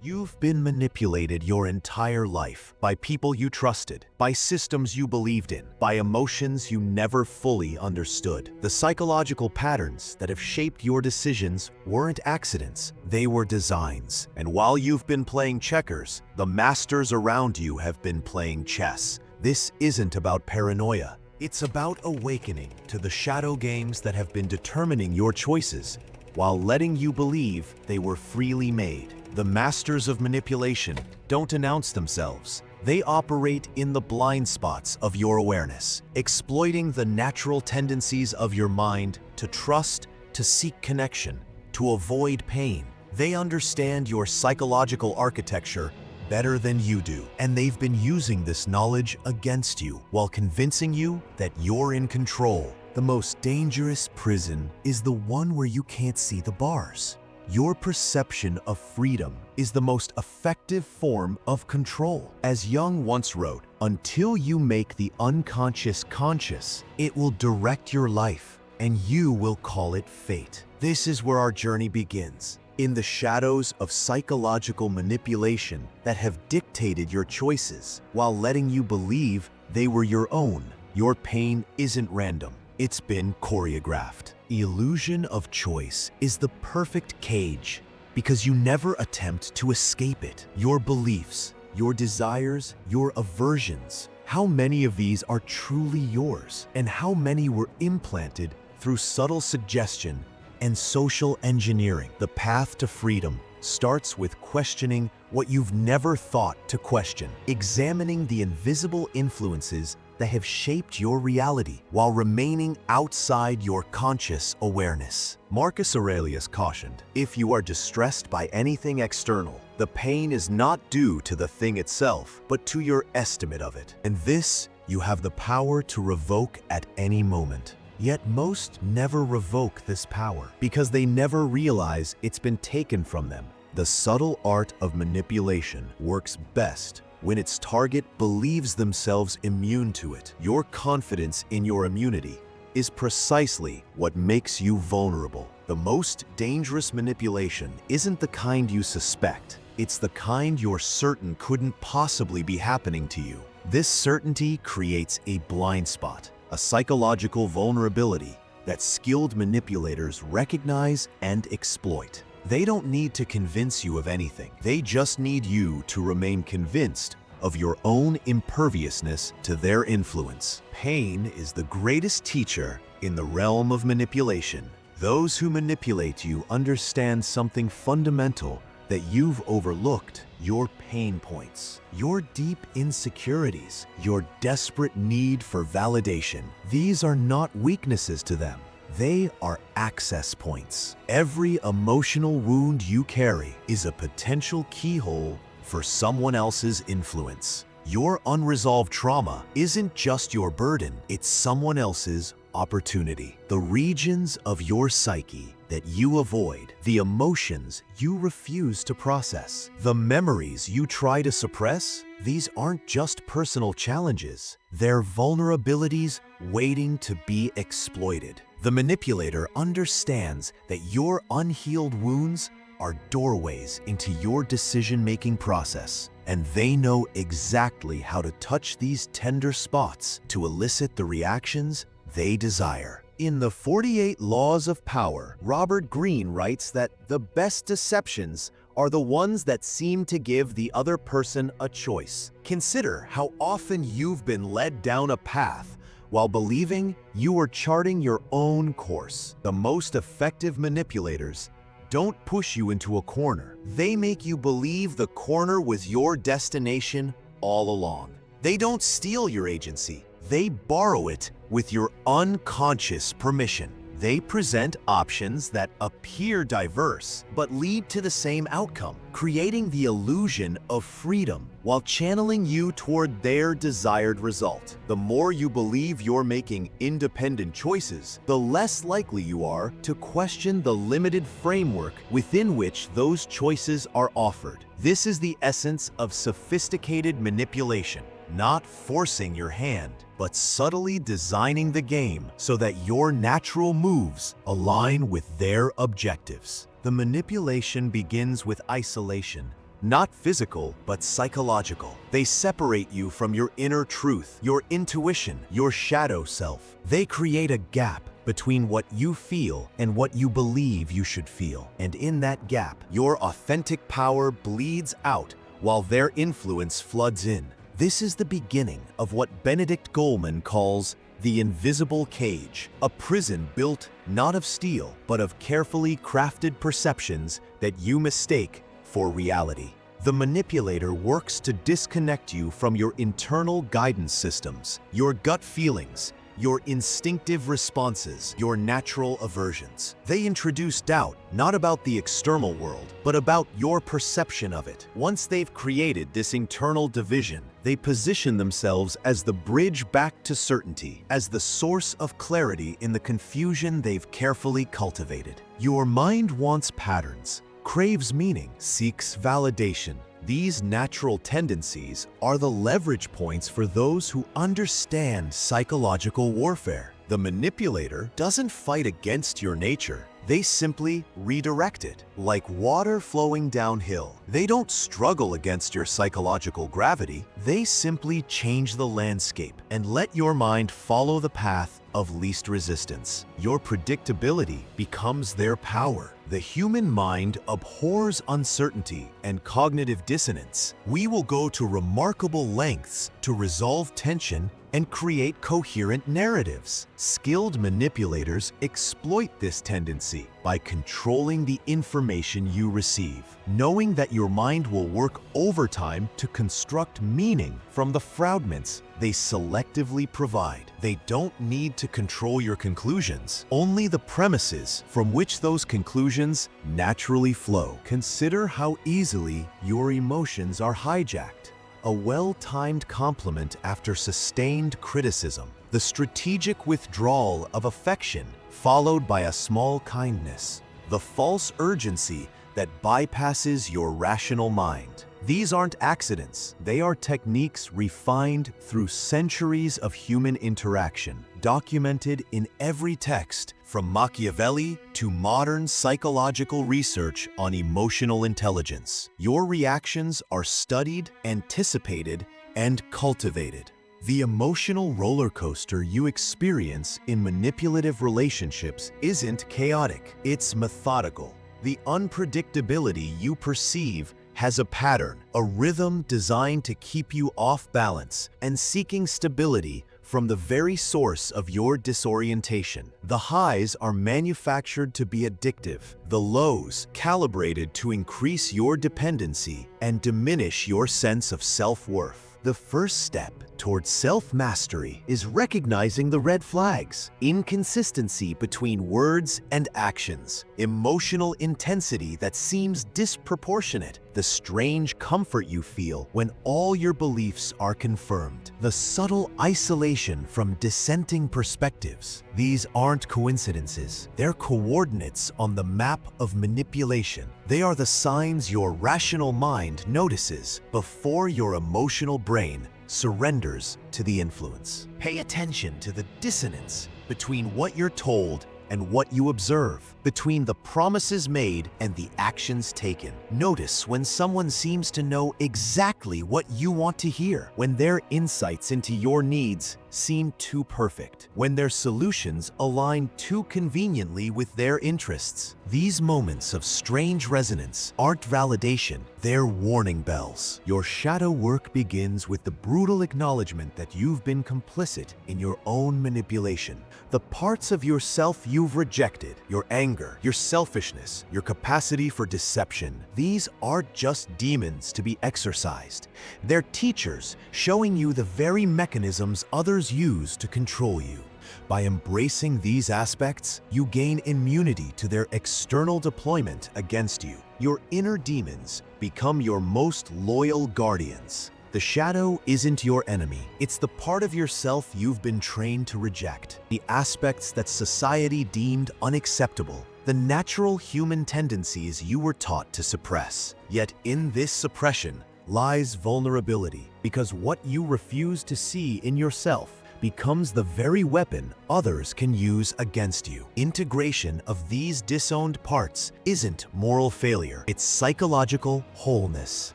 You've been manipulated your entire life by people you trusted, by systems you believed in, by emotions you never fully understood. The psychological patterns that have shaped your decisions weren't accidents, they were designs. And while you've been playing checkers, the masters around you have been playing chess. This isn't about paranoia. It's about awakening to the shadow games that have been determining your choices, while letting you believe they were freely made. The masters of manipulation don't announce themselves. They operate in the blind spots of your awareness, exploiting the natural tendencies of your mind to trust, to seek connection, to avoid pain. They understand your psychological architecture better than you do, and they've been using this knowledge against you while convincing you that you're in control. The most dangerous prison is the one where you can't see the bars. Your perception of freedom is the most effective form of control. As Jung once wrote, "Until you make the unconscious conscious, it will direct your life, and you will call it fate." This is where our journey begins, in the shadows of psychological manipulation that have dictated your choices, while letting you believe they were your own. Your pain isn't random. It's been choreographed. The illusion of choice is the perfect cage because you never attempt to escape it. Your beliefs, your desires, your aversions. How many of these are truly yours? And how many were implanted through subtle suggestion and social engineering? The path to freedom starts with questioning what you've never thought to question, examining the invisible influences that have shaped your reality while remaining outside your conscious awareness. Marcus Aurelius cautioned, "If you are distressed by anything external, the pain is not due to the thing itself, but to your estimate of it. And this you have the power to revoke at any moment." Yet most never revoke this power because they never realize it's been taken from them. The subtle art of manipulation works best when its target believes themselves immune to it. Your confidence in your immunity is precisely what makes you vulnerable. The most dangerous manipulation isn't the kind you suspect. It's the kind you're certain couldn't possibly be happening to you. This certainty creates a blind spot, a psychological vulnerability that skilled manipulators recognize and exploit. They don't need to convince you of anything. They just need you to remain convinced of your own imperviousness to their influence. Pain is the greatest teacher in the realm of manipulation. Those who manipulate you understand something fundamental that you've overlooked: your pain points, your deep insecurities, your desperate need for validation. These are not weaknesses to them. They are access points. Every emotional wound you carry is a potential keyhole for someone else's influence. Your unresolved trauma isn't just your burden, it's someone else's opportunity. The regions of your psyche that you avoid, the emotions you refuse to process, the memories you try to suppress, these aren't just personal challenges. They're vulnerabilities waiting to be exploited. The manipulator understands that your unhealed wounds are doorways into your decision-making process, and they know exactly how to touch these tender spots to elicit the reactions they desire. In the 48 Laws of Power, Robert Greene writes that the best deceptions are the ones that seem to give the other person a choice. Consider how often you've been led down a path while believing you are charting your own course. The most effective manipulators don't push you into a corner. They make you believe the corner was your destination all along. They don't steal your agency. They borrow it with your unconscious permission. They present options that appear diverse but lead to the same outcome, creating the illusion of freedom while channeling you toward their desired result. The more you believe you're making independent choices, the less likely you are to question the limited framework within which those choices are offered. This is the essence of sophisticated manipulation. Not forcing your hand, but subtly designing the game so that your natural moves align with their objectives. The manipulation begins with isolation, not physical, but psychological. They separate you from your inner truth, your intuition, your shadow self. They create a gap between what you feel and what you believe you should feel. And in that gap, your authentic power bleeds out while their influence floods in. This is the beginning of what Benedict Goleman calls the invisible cage, a prison built not of steel, but of carefully crafted perceptions that you mistake for reality. The manipulator works to disconnect you from your internal guidance systems, your gut feelings, your instinctive responses, your natural aversions. They introduce doubt, not about the external world, but about your perception of it. Once they've created this internal division, they position themselves as the bridge back to certainty, as the source of clarity in the confusion they've carefully cultivated. Your mind wants patterns, craves meaning, seeks validation. These natural tendencies are the leverage points for those who understand psychological warfare. The manipulator doesn't fight against your nature. They simply redirect it, like water flowing downhill. They don't struggle against your psychological gravity. They simply change the landscape and let your mind follow the path of least resistance. Your predictability becomes their power. The human mind abhors uncertainty and cognitive dissonance. We will go to remarkable lengths to resolve tension and create coherent narratives. Skilled manipulators exploit this tendency by controlling the information you receive, knowing that your mind will work overtime to construct meaning from the fragments they selectively provide. They don't need to control your conclusions, only the premises from which those conclusions naturally flow. Consider how easily your emotions are hijacked. A well-timed compliment after sustained criticism, the strategic withdrawal of affection followed by a small kindness, the false urgency that bypasses your rational mind. These aren't accidents. They are techniques refined through centuries of human interaction, documented in every text, from Machiavelli to modern psychological research on emotional intelligence. Your reactions are studied, anticipated, and cultivated. The emotional roller coaster you experience in manipulative relationships isn't chaotic, it's methodical. The unpredictability you perceive has a pattern, a rhythm designed to keep you off balance and seeking stability from the very source of your disorientation. The highs are manufactured to be addictive, the lows calibrated to increase your dependency and diminish your sense of self-worth. The first step towards self-mastery is recognizing the red flags: inconsistency between words and actions, emotional intensity that seems disproportionate, the strange comfort you feel when all your beliefs are confirmed, the subtle isolation from dissenting perspectives. These aren't coincidences. They're coordinates on the map of manipulation. They are the signs your rational mind notices before your emotional brain surrenders to the influence. Pay attention to the dissonance between what you're told and what you observe, between the promises made and the actions taken. Notice when someone seems to know exactly what you want to hear, when their insights into your needs seem too perfect, when their solutions align too conveniently with their interests. These moments of strange resonance aren't validation, they're warning bells. Your shadow work begins with the brutal acknowledgement that you've been complicit in your own manipulation. The parts of yourself you've rejected, your anger, your selfishness, your capacity for deception, these aren't just demons to be exorcised. They're teachers showing you the very mechanisms others use to control you. By embracing these aspects, you gain immunity to their external deployment against you. Your inner demons become your most loyal guardians. The shadow isn't your enemy. It's the part of yourself you've been trained to reject, the aspects that society deemed unacceptable, the natural human tendencies you were taught to suppress. Yet in this suppression lies vulnerability, because what you refuse to see in yourself becomes the very weapon others can use against you. Integration of these disowned parts isn't moral failure, it's psychological wholeness.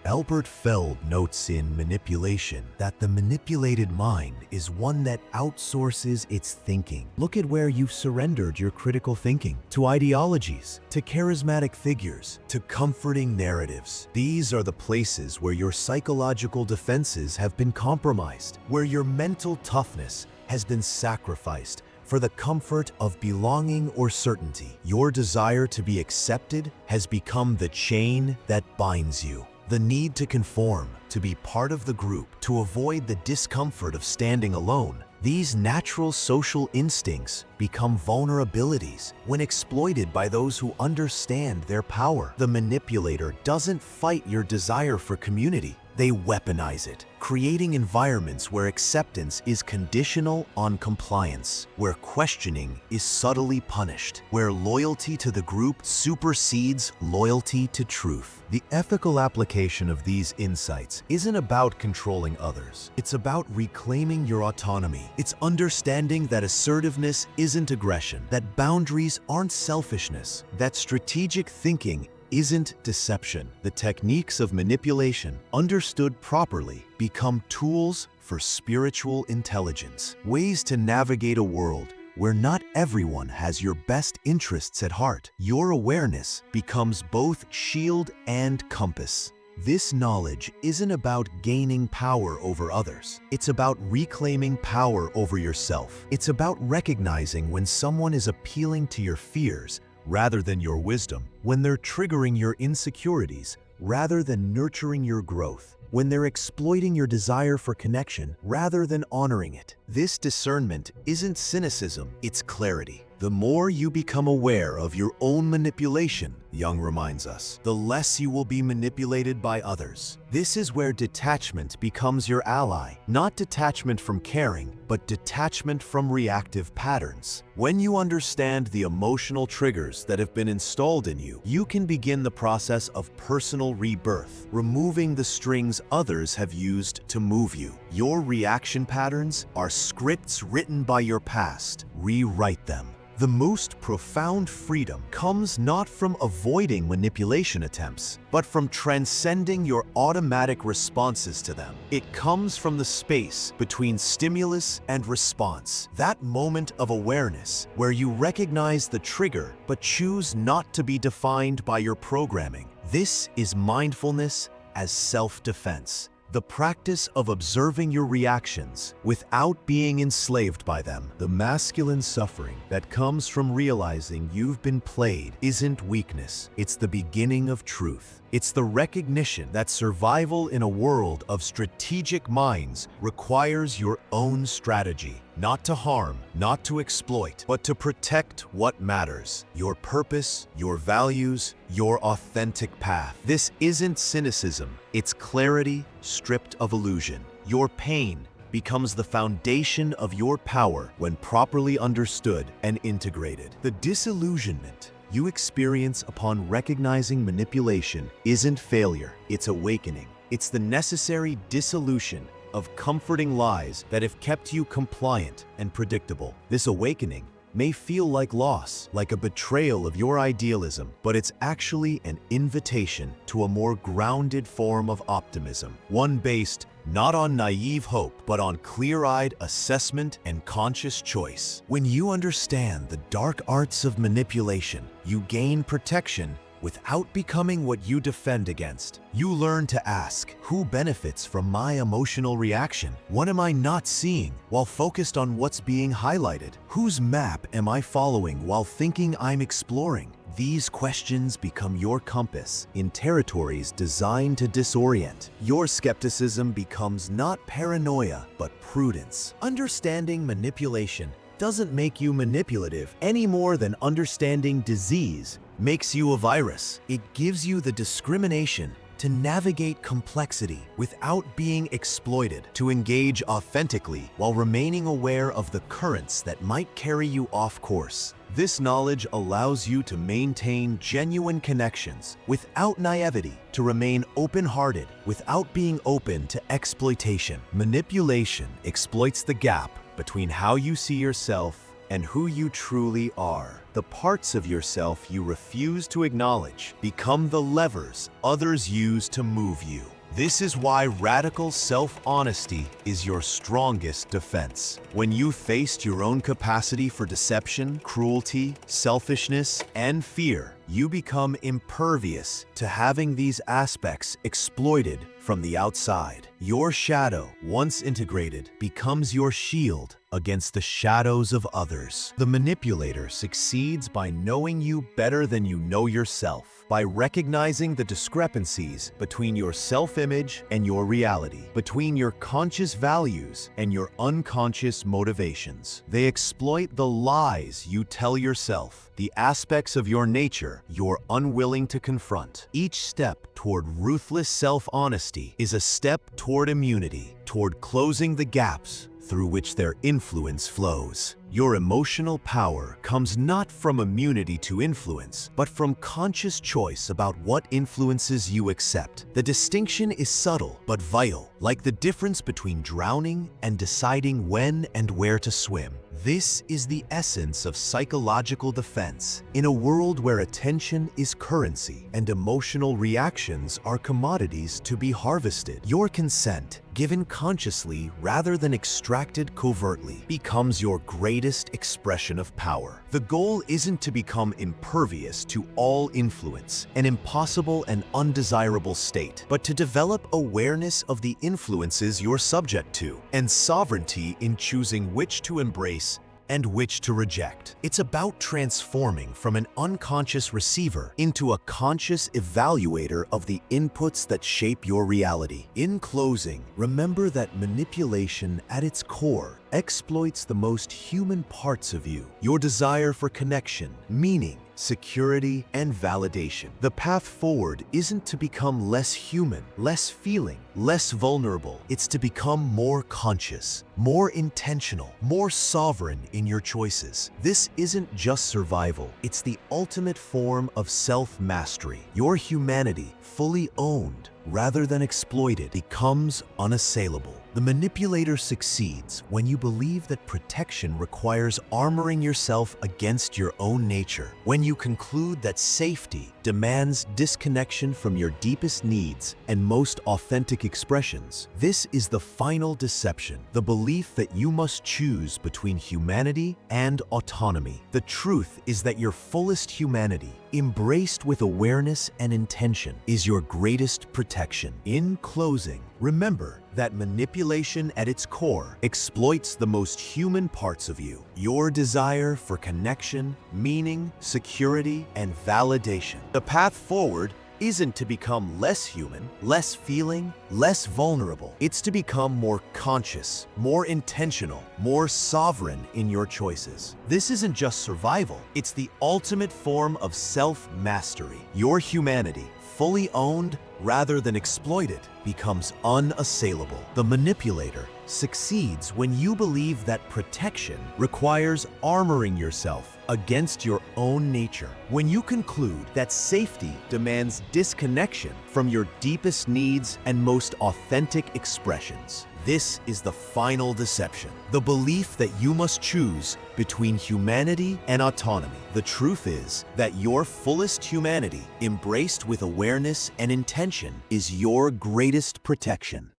Albert Feld notes in Manipulation that the manipulated mind is one that outsources its thinking. Look at where you've surrendered your critical thinking to ideologies, to charismatic figures, to comforting narratives. These are the places where your psychological defenses have been compromised, where your mental toughness has been sacrificed for the comfort of belonging or certainty. Your desire to be accepted has become the chain that binds you. The need to conform, to be part of the group, to avoid the discomfort of standing alone. These natural social instincts become vulnerabilities when exploited by those who understand their power. The manipulator doesn't fight your desire for community. They weaponize it, creating environments where acceptance is conditional on compliance, where questioning is subtly punished, where loyalty to the group supersedes loyalty to truth. The ethical application of these insights isn't about controlling others. It's about reclaiming your autonomy. It's understanding that assertiveness isn't aggression, that boundaries aren't selfishness, that strategic thinking isn't deception. The techniques of manipulation, understood properly, become tools for spiritual intelligence, ways to navigate a world where not everyone has your best interests at heart. Your awareness becomes both shield and compass. This knowledge isn't about gaining power over others. It's about reclaiming power over yourself. It's about recognizing when someone is appealing to your fears rather than your wisdom, when they're triggering your insecurities rather than nurturing your growth, when they're exploiting your desire for connection rather than honoring it. This discernment isn't cynicism, it's clarity. The more you become aware of your own manipulation, Jung reminds us, the less you will be manipulated by others. This is where detachment becomes your ally, not detachment from caring, but detachment from reactive patterns. When you understand the emotional triggers that have been installed in you, you can begin the process of personal rebirth, removing the strings others have used to move you. Your reaction patterns are scripts written by your past. Rewrite them. The most profound freedom comes not from avoiding manipulation attempts, but from transcending your automatic responses to them. It comes from the space between stimulus and response, that moment of awareness where you recognize the trigger but choose not to be defined by your programming. This is mindfulness as self-defense. The practice of observing your reactions without being enslaved by them. The masculine suffering that comes from realizing you've been played isn't weakness, it's the beginning of truth. It's the recognition that survival in a world of strategic minds requires your own strategy. Not to harm, not to exploit, but to protect what matters. Your purpose, your values, your authentic path. This isn't cynicism, it's clarity stripped of illusion. Your pain becomes the foundation of your power when properly understood and integrated. The disillusionment you experience upon recognizing manipulation isn't failure, it's awakening. It's the necessary dissolution of comforting lies that have kept you compliant and predictable. This awakening may feel like loss, like a betrayal of your idealism, but it's actually an invitation to a more grounded form of optimism, one based not on naive hope, but on clear-eyed assessment and conscious choice. When you understand the dark arts of manipulation, you gain protection without becoming what you defend against. You learn to ask, who benefits from my emotional reaction? What am I not seeing while focused on what's being highlighted? Whose map am I following while thinking I'm exploring? These questions become your compass in territories designed to disorient. Your skepticism becomes not paranoia, but prudence. Understanding manipulation doesn't make you manipulative any more than understanding disease makes you a virus. It gives you the discrimination to navigate complexity without being exploited, to engage authentically while remaining aware of the currents that might carry you off course. This knowledge allows you to maintain genuine connections without naivety, to remain open-hearted without being open to exploitation. Manipulation exploits the gap between how you see yourself and who you truly are. The parts of yourself you refuse to acknowledge become the levers others use to move you. This is why radical self-honesty is your strongest defense. When you faced your own capacity for deception, cruelty, selfishness, and fear, you become impervious to having these aspects exploited from the outside. Your shadow, once integrated, becomes your shield against the shadows of others. The manipulator succeeds by knowing you better than you know yourself, by recognizing the discrepancies between your self-image and your reality, between your conscious values and your unconscious motivations. They exploit the lies you tell yourself, the aspects of your nature you're unwilling to confront. Each step toward ruthless self-honesty is a step toward immunity, toward closing the gaps through which their influence flows. Your emotional power comes not from immunity to influence, but from conscious choice about what influences you accept. The distinction is subtle but vital, like the difference between drowning and deciding when and where to swim. This is the essence of psychological defense. In a world where attention is currency and emotional reactions are commodities to be harvested, your consent, given consciously rather than extracted covertly, becomes your greatest expression of power. The goal isn't to become impervious to all influence, an impossible and undesirable state, but to develop awareness of the influences you're subject to and sovereignty in choosing which to embrace and which to reject. It's about transforming from an unconscious receiver into a conscious evaluator of the inputs that shape your reality. In closing, remember that manipulation at its core exploits the most human parts of you, your desire for connection, meaning, security, and validation. The path forward isn't to become less human, less feeling, less vulnerable. It's to become more conscious, more intentional, more sovereign in your choices. This isn't just survival, it's the ultimate form of self-mastery. Your humanity, fully owned rather than exploited, becomes unassailable. The manipulator succeeds when you believe that protection requires armoring yourself against your own nature, when you conclude that safety demands disconnection from your deepest needs and most authentic expressions. This is the final deception, the belief that you must choose between humanity and autonomy. The truth is that your fullest humanity, embraced with awareness and intention, is your greatest protection. In closing, remember that manipulation at its core exploits the most human parts of you, your desire for connection, meaning, security, and validation. The path forward isn't to become less human, less feeling, less vulnerable. It's to become more conscious, more intentional, more sovereign in your choices. This isn't just survival, it's the ultimate form of self-mastery. Your humanity, fully owned rather than exploited, becomes unassailable. The manipulator succeeds when you believe that protection requires armoring yourself against your own nature. When you conclude that safety demands disconnection from your deepest needs and most authentic expressions. This is the final deception, the belief that you must choose between humanity and autonomy. The truth is that your fullest humanity, embraced with awareness and intention, is your greatest protection.